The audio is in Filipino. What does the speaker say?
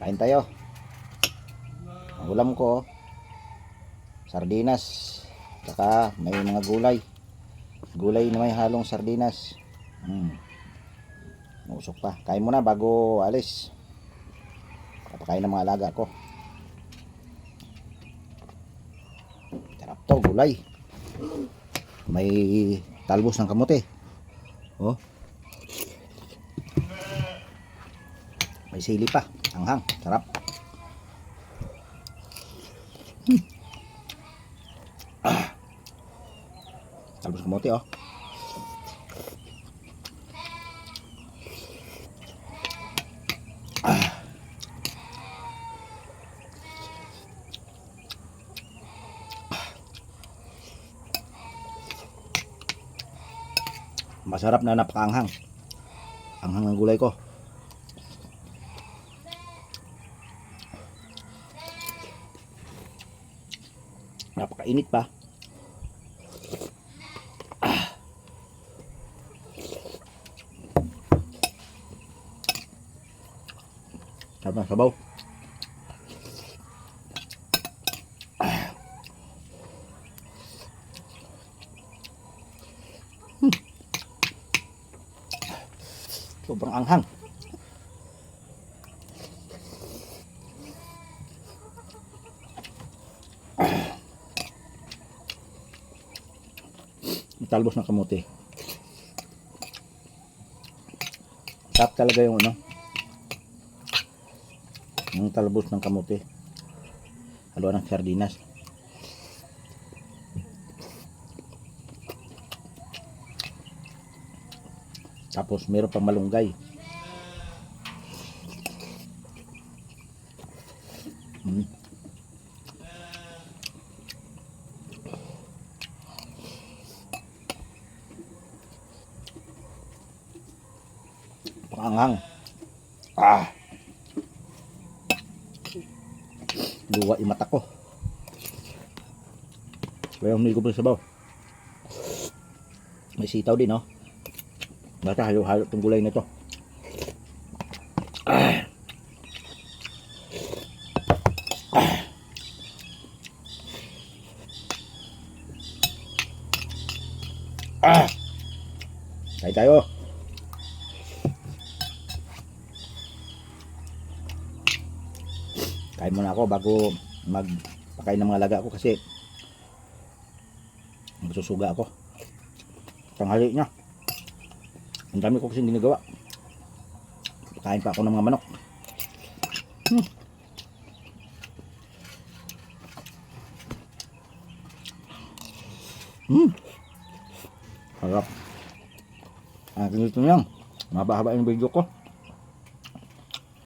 Kain tayo. Ang ulam ko, sardinas. Saka may mga gulay. Gulay na may halong sardinas. Usok pa. Kain muna bago alis. Papakain ng mga alaga ko. Sarap to, gulay. May talbos ng kamote. Oh. May sili pa. Hanghang. Sarap. Talbos ng kamote, oh. Masarap na, napakaanghang. Anghang ng gulay ko. Napakainit pa. Sarap na sabaw. Sobrang anghang. Talbos ng kamote. Sarap talaga yung ano, yung talbos ng kamote. Haluan ng sardinas. Tapos meron pang malunggay. Panganghang. Luwa yung mata ko. Kaya humili ko pa sa sabaw. May sitaw din, oh. Basta halo-halo itong gulay na ito. Kain tayo. Kain muna ako bago magpakain ng mga alaga ko kasi magsusuga ako. Tanghali niya. Ang dami ko kasing ginagawa. Pakain pa ako ng mga manok. Harap. Ganito lang. Mabahaba yung video ko.